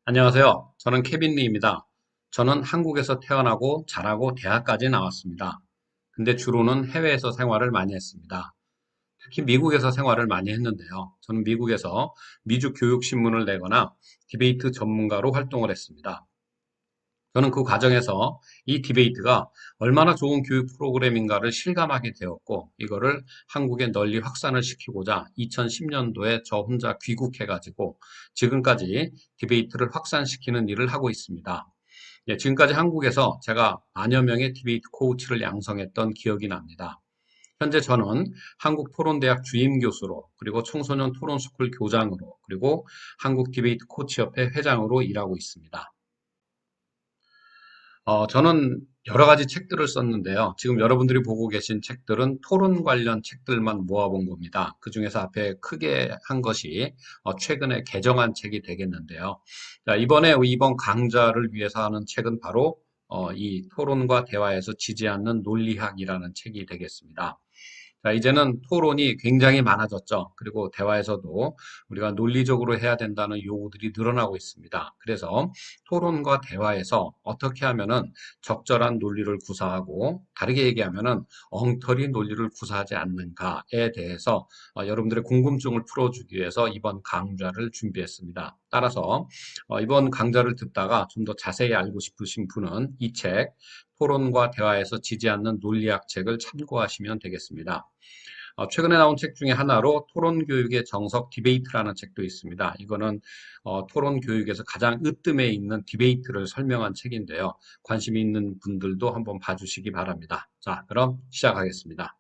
안녕하세요. 저는 케빈 리입니다. 저는 한국에서 태어나고 자라고 대학까지 나왔습니다. 근데 주로는 해외에서 생활을 많이 했습니다. 특히 미국에서 생활을 많이 했는데요. 저는 미국에서 미주 교육신문을 내거나 디베이트 전문가로 활동을 했습니다. 저는 그 과정에서 이 디베이트가 얼마나 좋은 교육 프로그램인가를 실감하게 되었고, 이거를 한국에 널리 확산을 시키고자 2010년도에 저 혼자 귀국해가지고 지금까지 디베이트를 확산시키는 일을 하고 있습니다. 예, 지금까지 한국에서 제가 만여 명의 디베이트 코치를 양성했던 기억이 납니다. 현재 저는 한국토론대학 주임 교수로, 그리고 청소년 토론스쿨 교장으로, 그리고 한국 디베이트 코치협회 회장으로 일하고 있습니다. 저는 여러 가지 책들을 썼는데요. 지금 여러분들이 보고 계신 책들은 토론 관련 책들만 모아본 겁니다. 그 중에서 앞에 크게 한 것이 최근에 개정한 책이 되겠는데요. 자, 이번 강좌를 위해서 하는 책은 바로 이 토론과 대화에서 지지 않는 논리학이라는 책이 되겠습니다. 자, 이제는 토론이 굉장히 많아졌죠. 그리고 대화에서도 우리가 논리적으로 해야 된다는 요구들이 늘어나고 있습니다. 그래서 토론과 대화에서 어떻게 하면은 적절한 논리를 구사하고, 다르게 얘기하면은 엉터리 논리를 구사하지 않는가에 대해서 여러분들의 궁금증을 풀어주기 위해서 이번 강좌를 준비했습니다. 따라서 이번 강좌를 듣다가 좀 더 자세히 알고 싶으신 분은 이 책, 토론과 대화에서 지지 않는 논리학 책을 참고하시면 되겠습니다. 최근에 나온 책 중에 하나로 토론 교육의 정석 디베이트라는 책도 있습니다. 이거는 토론 교육에서 가장 으뜸에 있는 디베이트를 설명한 책인데요. 관심 있는 분들도 한번 봐주시기 바랍니다. 자, 그럼 시작하겠습니다.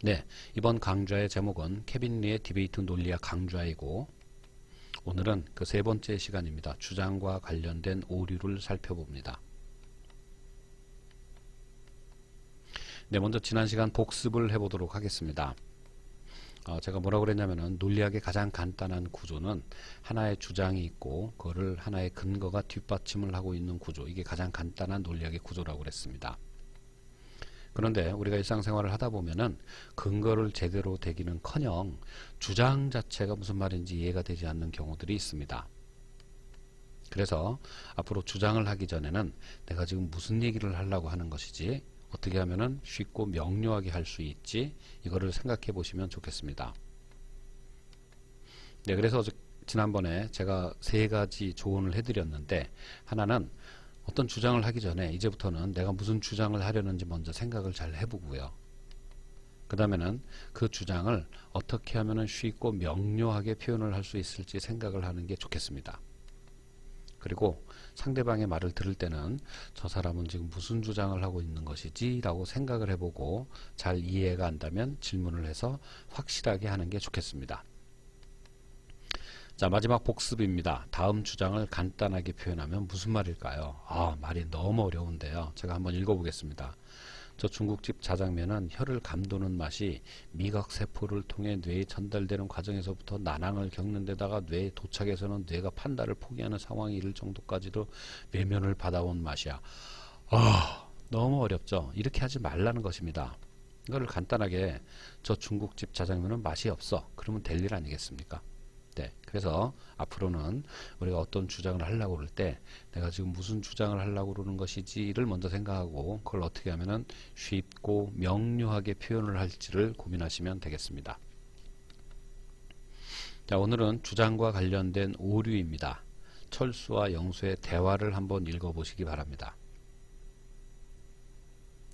네, 이번 강좌의 제목은 케빈 리의 디베이트 논리학 강좌이고, 오늘은 그 세 번째 시간입니다. 주장과 관련된 오류를 살펴봅니다. 네, 먼저 지난 시간 복습을 해보도록 하겠습니다. 제가 뭐라고 그랬냐면은 논리학의 가장 간단한 구조는 하나의 주장이 있고 그거를 하나의 근거가 뒷받침을 하고 있는 구조, 이게 가장 간단한 논리학의 구조라고 그랬습니다. 그런데 우리가 일상생활을 하다 보면은 근거를 제대로 대기는커녕 주장 자체가 무슨 말인지 이해가 되지 않는 경우들이 있습니다. 그래서 앞으로 주장을 하기 전에는 내가 지금 무슨 얘기를 하려고 하는 것이지, 어떻게 하면은 쉽고 명료하게 할 수 있지, 이거를 생각해 보시면 좋겠습니다. 네, 그래서 지난번에 제가 세 가지 조언을 해드렸는데, 하나는 어떤 주장을 하기 전에 이제부터는 내가 무슨 주장을 하려는지 먼저 생각을 잘 해보고요. 그 다음에는 그 주장을 어떻게 하면 쉽고 명료하게 표현을 할 수 있을지 생각을 하는 게 좋겠습니다. 그리고 상대방의 말을 들을 때는 저 사람은 지금 무슨 주장을 하고 있는 것이지 라고 생각을 해보고, 잘 이해가 안 되면 질문을 해서 확실하게 하는 게 좋겠습니다. 자, 마지막 복습입니다. 다음 주장을 간단하게 표현하면 무슨 말일까요? 말이 너무 어려운데요. 제가 한번 읽어보겠습니다. 저 중국집 자장면은 혀를 감도는 맛이 미각세포를 통해 뇌에 전달되는 과정에서부터 난항을 겪는 데다가 뇌에 도착해서는 뇌가 판단을 포기하는 상황이 이를 정도까지도 외면을 받아온 맛이야. 너무 어렵죠? 이렇게 하지 말라는 것입니다. 이거를 간단하게 저 중국집 자장면은 맛이 없어, 그러면 될 일 아니겠습니까? 네, 그래서 앞으로는 우리가 어떤 주장을 하려고 그럴 때 내가 지금 무슨 주장을 하려고 그러는 것이지를 먼저 생각하고, 그걸 어떻게 하면은 쉽고 명료하게 표현을 할지를 고민하시면 되겠습니다. 자, 오늘은 주장과 관련된 오류입니다. 철수와 영수의 대화를 한번 읽어보시기 바랍니다.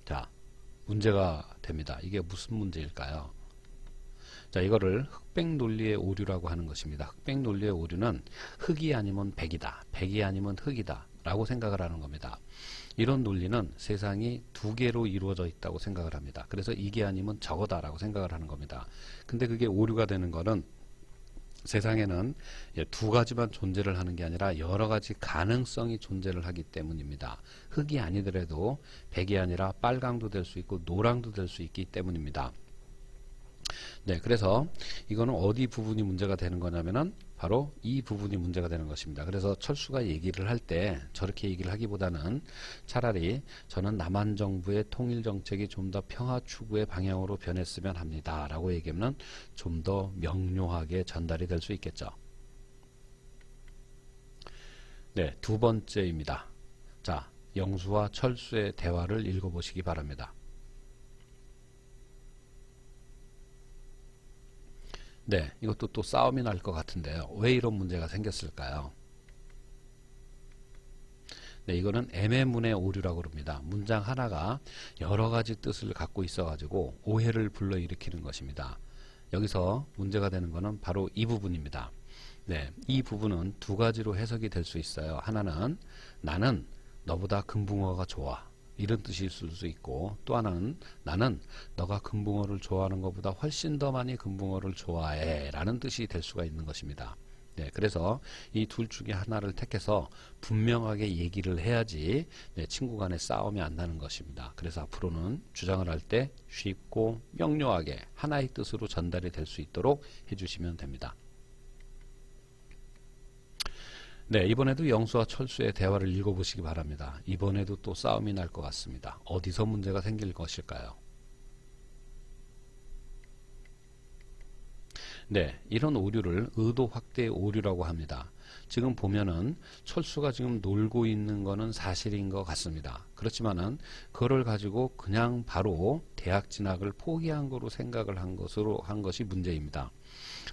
자, 문제가 됩니다. 이게 무슨 문제일까요? 자, 이거를 흑백 논리의 오류라고 하는 것입니다. 흑백 논리의 오류는 흑이 아니면 백이다, 백이 아니면 흑이다 라고 생각을 하는 겁니다. 이런 논리는 세상이 두 개로 이루어져 있다고 생각을 합니다. 그래서 이게 아니면 저거다 라고 생각을 하는 겁니다. 근데 그게 오류가 되는 거는 세상에는 두 가지만 존재를 하는 게 아니라 여러 가지 가능성이 존재를 하기 때문입니다. 흑이 아니더라도 백이 아니라 빨강도 될 수 있고 노랑도 될 수 있기 때문입니다. 네, 그래서 이거는 어디 부분이 문제가 되는 거냐면은 바로 이 부분이 문제가 되는 것입니다. 그래서 철수가 얘기를 할 때 저렇게 얘기를 하기보다는 차라리 저는 남한 정부의 통일 정책이 좀 더 평화 추구의 방향으로 변했으면 합니다 라고 얘기하면 좀 더 명료하게 전달이 될 수 있겠죠. 네, 두 번째입니다. 자, 영수와 철수의 대화를 읽어보시기 바랍니다. 네, 이것도 또 싸움이 날 것 같은데요. 왜 이런 문제가 생겼을까요? 네, 이거는 애매문의 오류라고 그럽니다. 문장 하나가 여러 가지 뜻을 갖고 있어가지고 오해를 불러일으키는 것입니다. 여기서 문제가 되는 것은 바로 이 부분입니다. 네, 이 부분은 두 가지로 해석이 될 수 있어요. 하나는 나는 너보다 금붕어가 좋아. 이런 뜻이 있을 수 있고, 또 하나는 나는 너가 금붕어를 좋아하는 것보다 훨씬 더 많이 금붕어를 좋아해 라는 뜻이 될 수가 있는 것입니다. 네, 그래서 이 둘 중에 하나를 택해서 분명하게 얘기를 해야지 네, 친구 간에 싸움이 안 나는 것입니다. 그래서 앞으로는 주장을 할 때 쉽고 명료하게 하나의 뜻으로 전달이 될 수 있도록 해주시면 됩니다. 네, 이번에도 영수와 철수의 대화를 읽어보시기 바랍니다. 이번에도 또 싸움이 날 것 같습니다. 어디서 문제가 생길 것일까요? 네, 이런 오류를 의도 확대 오류라고 합니다. 지금 보면은 철수가 지금 놀고 있는 거는 사실인 것 같습니다. 그렇지만은 그거를 가지고 그냥 바로 대학 진학을 포기한 거로 생각을 한 것이 문제입니다.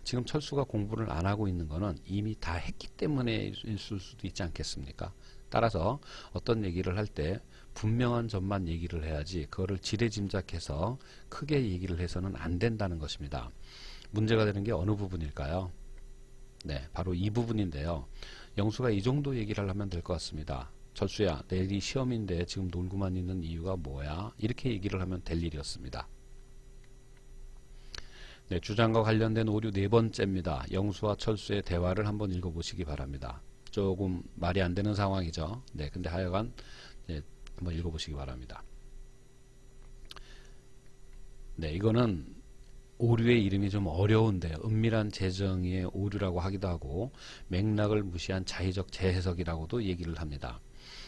지금 철수가 공부를 안 하고 있는 거는 이미 다 했기 때문에 있을 수도 있지 않겠습니까? 따라서 어떤 얘기를 할 때 분명한 점만 얘기를 해야지 그거를 지레짐작해서 크게 얘기를 해서는 안 된다는 것입니다. 문제가 되는 게 어느 부분일까요? 네, 바로 이 부분인데요. 영수가 이 정도 얘기를 하면 될 것 같습니다. 철수야, 내일이 시험인데 지금 놀고만 있는 이유가 뭐야? 이렇게 얘기를 하면 될 일이었습니다. 네, 주장과 관련된 오류 네 번째입니다. 영수와 철수의 대화를 한번 읽어보시기 바랍니다. 조금 말이 안 되는 상황이죠. 네, 근데 하여간 네, 한번 읽어보시기 바랍니다. 네, 이거는 오류의 이름이 좀 어려운데요. 은밀한 재정의 오류라고 하기도 하고 맥락을 무시한 자의적 재해석이라고도 얘기를 합니다.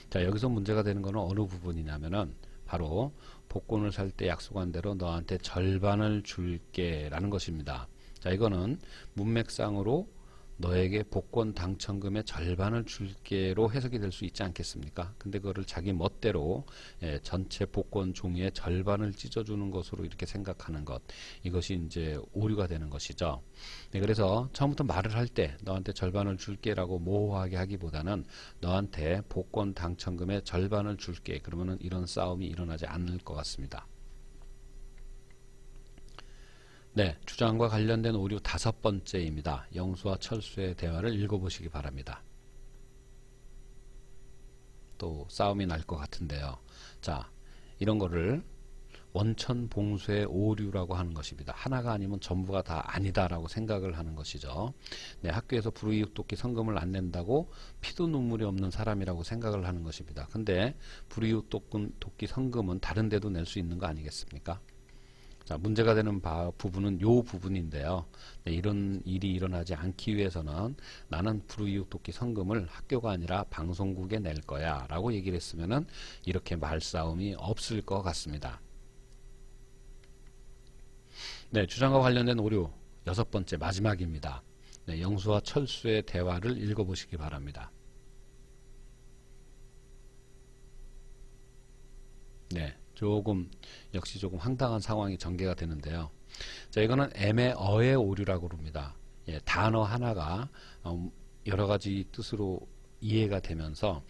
자, 여기서 문제가 되는 것은 어느 부분이냐면은 바로 복권을 살 때 약속한 대로 너한테 절반을 줄게 라는 것입니다. 자, 이거는 문맥상으로 너에게 복권 당첨금의 절반을 줄게로 해석이 될 수 있지 않겠습니까? 근데 그거를 자기 멋대로 전체 복권 종이의 절반을 찢어주는 것으로 이렇게 생각하는 것, 이것이 이제 오류가 되는 것이죠. 네, 그래서 처음부터 말을 할 때 너한테 절반을 줄게라고 모호하게 하기보다는 너한테 복권 당첨금의 절반을 줄게, 그러면은 이런 싸움이 일어나지 않을 것 같습니다. 네, 주장과 관련된 오류 다섯 번째입니다. 영수와 철수의 대화를 읽어보시기 바랍니다. 또 싸움이 날 것 같은데요. 자, 이런 거를 원천봉쇄의 오류라고 하는 것입니다. 하나가 아니면 전부가 다 아니다라고 생각을 하는 것이죠. 네, 학교에서 불이웃 돕기 성금을 안 낸다고 피도 눈물이 없는 사람이라고 생각을 하는 것입니다. 근데 불이웃 돕기 성금은 다른 데도 낼 수 있는 거 아니겠습니까? 자, 문제가 되는 부분은 요 부분인데요. 네, 이런 일이 일어나지 않기 위해서는 나는 불이웃 돕기 성금을 학교가 아니라 방송국에 낼 거야 라고 얘기를 했으면은 이렇게 말싸움이 없을 것 같습니다. 네, 주장과 관련된 오류 여섯 번째 마지막입니다. 네, 영수와 철수의 대화를 읽어보시기 바랍니다. 네, 역시 조금 황당한 상황이 전개가 되는데요. 자, 이거는 애매어의 오류라고 합니다. 예, 단어 하나가 여러 가지 뜻으로 이해가 되면서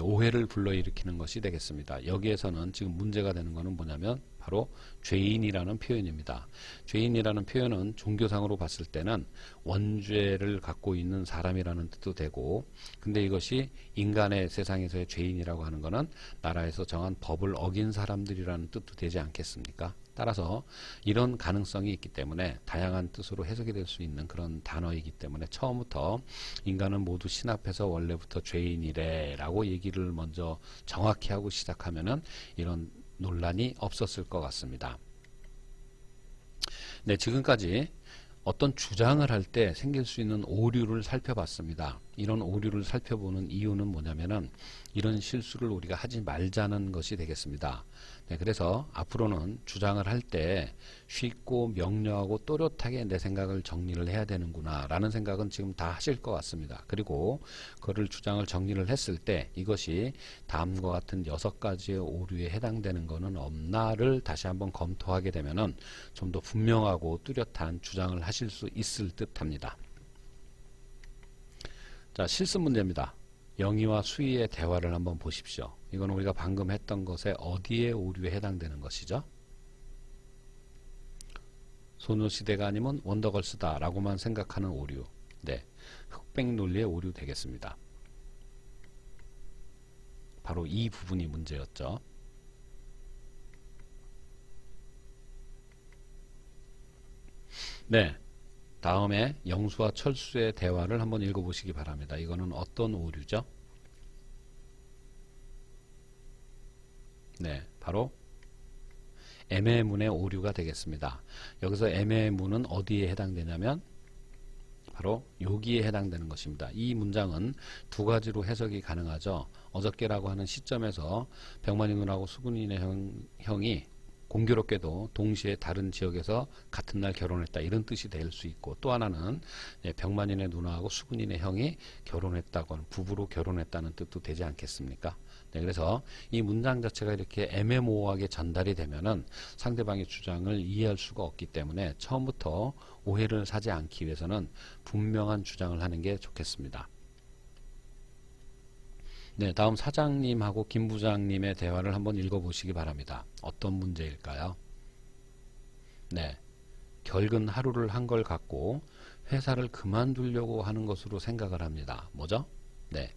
오해를 불러일으키는 것이 되겠습니다. 여기에서는 지금 문제가 되는 것은 뭐냐면 바로 죄인이라는 표현입니다. 죄인이라는 표현은 종교상으로 봤을 때는 원죄를 갖고 있는 사람이라는 뜻도 되고, 근데 이것이 인간의 세상에서의 죄인이라고 하는 것은 나라에서 정한 법을 어긴 사람들이라는 뜻도 되지 않겠습니까? 따라서 이런 가능성이 있기 때문에 다양한 뜻으로 해석이 될 수 있는 그런 단어이기 때문에 처음부터 인간은 모두 신합해서 원래부터 죄인이래 라고 얘기를 먼저 정확히 하고 시작하면은 이런 논란이 없었을 것 같습니다. 네, 지금까지 어떤 주장을 할 때 생길 수 있는 오류를 살펴봤습니다. 이런 오류를 살펴보는 이유는 뭐냐면은 이런 실수를 우리가 하지 말자는 것이 되겠습니다. 네, 그래서 앞으로는 주장을 할 때 쉽고 명료하고 또렷하게 내 생각을 정리를 해야 되는구나 라는 생각은 지금 다 하실 것 같습니다. 그리고 그를 주장을 정리를 했을 때 이것이 다음과 같은 6가지의 오류에 해당되는 것은 없나를 다시 한번 검토하게 되면은 좀 더 분명하고 뚜렷한 주장을 하실 수 있을 듯 합니다. 자, 실습 문제입니다. 영희와 수희의 대화를 한번 보십시오. 이건 우리가 방금 했던 것에 어디에 오류에 해당되는 것이죠? 소녀시대가 아니면 원더걸스다 라고만 생각하는 오류. 네, 흑백 논리의 오류 되겠습니다. 바로 이 부분이 문제였죠. 네, 다음에 영수와 철수의 대화를 한번 읽어보시기 바랍니다. 이거는 어떤 오류죠? 네, 바로 애매문의 오류가 되겠습니다. 여기서 애매문은 어디에 해당되냐면 바로 여기에 해당되는 것입니다. 이 문장은 두 가지로 해석이 가능하죠. 어저께라고 하는 시점에서 병만이 누나하고 수근이네 형이 공교롭게도 동시에 다른 지역에서 같은 날 결혼했다 이런 뜻이 될 수 있고, 또 하나는 병만이네 누나하고 수근이네 형이 결혼했다고 부부로 결혼했다는 뜻도 되지 않겠습니까? 네, 그래서 이 문장 자체가 이렇게 애매모호하게 전달이 되면은 상대방의 주장을 이해할 수가 없기 때문에 처음부터 오해를 사지 않기 위해서는 분명한 주장을 하는 게 좋겠습니다. 네, 다음 사장님하고 김 부장님의 대화를 한번 읽어보시기 바랍니다. 어떤 문제일까요? 네, 결근 하루를 한 걸 갖고 회사를 그만두려고 하는 것으로 생각을 합니다. 뭐죠? 네,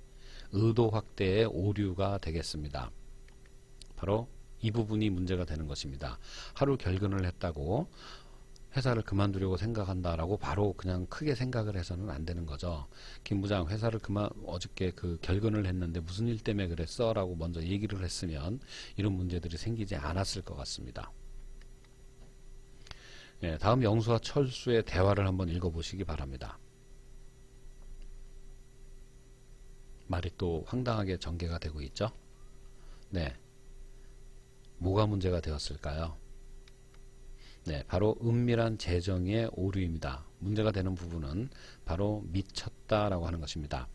의도 확대의 오류가 되겠습니다. 바로 이 부분이 문제가 되는 것입니다. 하루 결근을 했다고 회사를 그만두려고 생각한다라고 바로 그냥 크게 생각을 해서는 안 되는 거죠. 김 부장 회사를 어저께 그 결근을 했는데 무슨 일 때문에 그랬어? 라고 먼저 얘기를 했으면 이런 문제들이 생기지 않았을 것 같습니다. 예, 다음 영수와 철수의 대화를 한번 읽어보시기 바랍니다. 말이 또 황당하게 전개가 되고 있죠. 네, 뭐가 문제가 되었을까요? 네, 바로 은밀한 재정의 오류입니다. 문제가 되는 부분은 바로 미쳤다라고 하는 것입니다.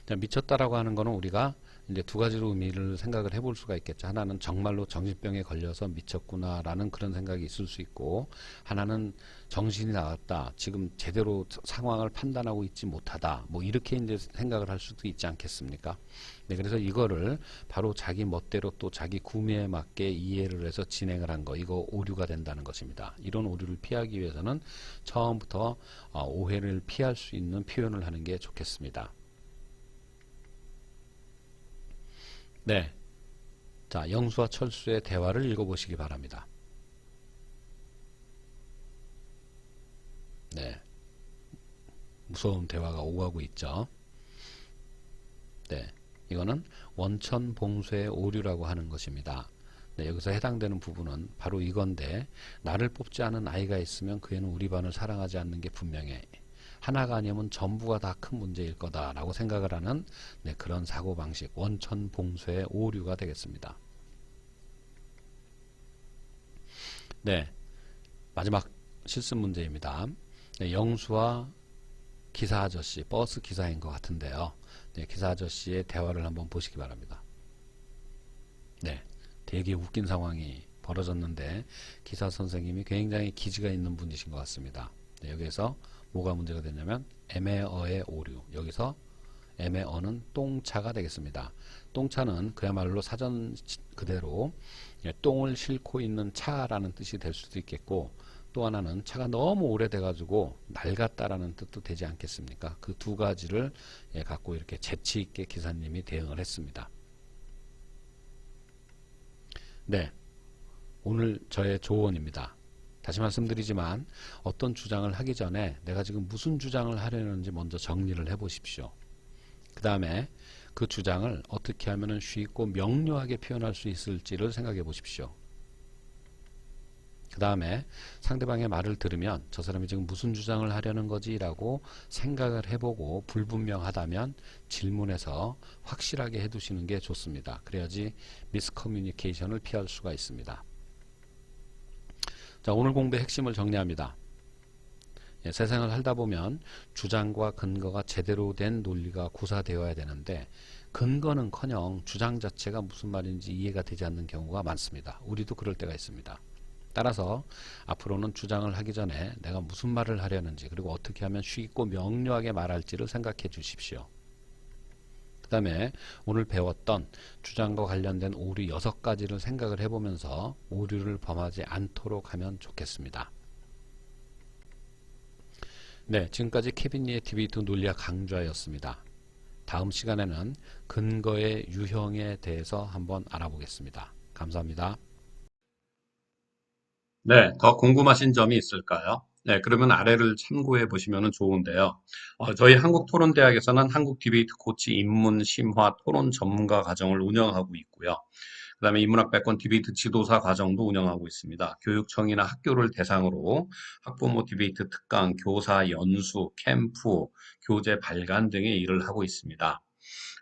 자, 미쳤다라고 하는 것은 우리가 이제 두 가지로 의미를 생각을 해볼 수가 있겠죠. 하나는 정말로 정신병에 걸려서 미쳤구나라는 그런 생각이 있을 수 있고, 하나는 정신이 나갔다, 지금 제대로 상황을 판단하고 있지 못하다, 뭐 이렇게 이제 생각을 할 수도 있지 않겠습니까? 네, 그래서 이거를 바로 자기 멋대로 또 자기 구매에 맞게 이해를 해서 진행을 한 거, 이거 오류가 된다는 것입니다. 이런 오류를 피하기 위해서는 처음부터 오해를 피할 수 있는 표현을 하는 게 좋겠습니다. 네, 자, 영수와 철수의 대화를 읽어보시기 바랍니다. 네, 무서운 대화가 오가고 있죠. 네, 이거는 원천 봉쇄의 오류라고 하는 것입니다. 네, 여기서 해당되는 부분은 바로 이건데, 나를 뽑지 않은 아이가 있으면 그 애는 우리 반을 사랑하지 않는 게 분명해. 하나가 아니면 전부가 다 큰 문제일 거다라고 생각을 하는 그런 사고방식, 원천 봉쇄의 오류가 되겠습니다. 네, 마지막 실습 문제입니다. 네, 영수와 기사 아저씨, 버스 기사인 것 같은데요. 네, 기사 아저씨의 대화를 한번 보시기 바랍니다. 네, 되게 웃긴 상황이 벌어졌는데 기사 선생님이 굉장히 기지가 있는 분이신 것 같습니다. 네, 여기에서 뭐가 문제가 되냐면 애매어의 오류. 여기서 애매어는 똥차가 되겠습니다. 똥차는 그야말로 사전 그대로 똥을 싣고 있는 차라는 뜻이 될 수도 있겠고, 또 하나는 차가 너무 오래돼 가지고 낡았다라는 뜻도 되지 않겠습니까? 그 두 가지를 갖고 이렇게 재치 있게 기사님이 대응을 했습니다. 네, 오늘 저의 조언입니다. 다시 말씀드리지만 어떤 주장을 하기 전에 내가 지금 무슨 주장을 하려는지 먼저 정리를 해 보십시오. 그 다음에 그 주장을 어떻게 하면 쉽고 명료하게 표현할 수 있을지를 생각해 보십시오. 그 다음에 상대방의 말을 들으면 저 사람이 지금 무슨 주장을 하려는 거지 라고 생각을 해보고 불분명하다면 질문해서 확실하게 해두시는 게 좋습니다. 그래야지 미스커뮤니케이션을 피할 수가 있습니다. 자, 오늘 공부의 핵심을 정리합니다. 세상을 살다 보면 주장과 근거가 제대로 된 논리가 구사되어야 되는데 근거는커녕 주장 자체가 무슨 말인지 이해가 되지 않는 경우가 많습니다. 우리도 그럴 때가 있습니다. 따라서 앞으로는 주장을 하기 전에 내가 무슨 말을 하려는지 그리고 어떻게 하면 쉽고 명료하게 말할지를 생각해 주십시오. 그 다음에 오늘 배웠던 주장과 관련된 오류 6가지를 생각을 해보면서 오류를 범하지 않도록 하면 좋겠습니다. 네, 지금까지 케빈리의 디베이트 논리학 강좌였습니다. 다음 시간에는 근거의 유형에 대해서 한번 알아보겠습니다. 감사합니다. 네, 더 궁금하신 점이 있을까요? 네, 그러면 아래를 참고해 보시면 좋은데요. 저희 한국토론대학에서는 한국 디베이트 코치 입문 심화 토론 전문가 과정을 운영하고 있고요. 그다음에 인문학백권 디베이트 지도사 과정도 운영하고 있습니다. 교육청이나 학교를 대상으로 학부모 디베이트 특강, 교사 연수, 캠프, 교재 발간 등의 일을 하고 있습니다.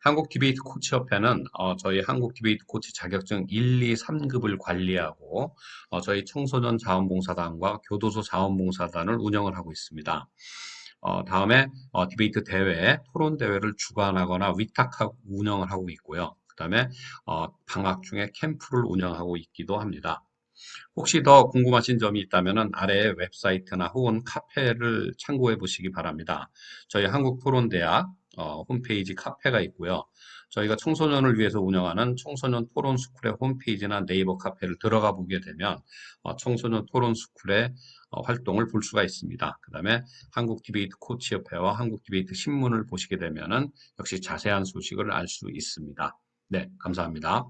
한국 디베이트 코치협회는 저희 한국 디베이트 코치 자격증 1, 2, 3급을 관리하고 저희 청소년 자원봉사단과 교도소 자원봉사단을 운영을 하고 있습니다. 다음에 디베이트 대회, 토론 대회를 주관하거나 위탁하고 운영을 하고 있고요. 그 다음에 방학 중에 캠프를 운영하고 있기도 합니다. 혹시 더 궁금하신 점이 있다면 아래에 웹사이트나 혹은 카페를 참고해 보시기 바랍니다. 저희 한국토론대학 홈페이지 카페가 있고요. 저희가 청소년을 위해서 운영하는 청소년 토론 스쿨의 홈페이지나 네이버 카페를 들어가 보게 되면 청소년 토론 스쿨의 활동을 볼 수가 있습니다. 그 다음에 한국 디베이트 코치협회와 한국 디베이트 신문을 보시게 되면은 역시 자세한 소식을 알 수 있습니다. 네, 감사합니다.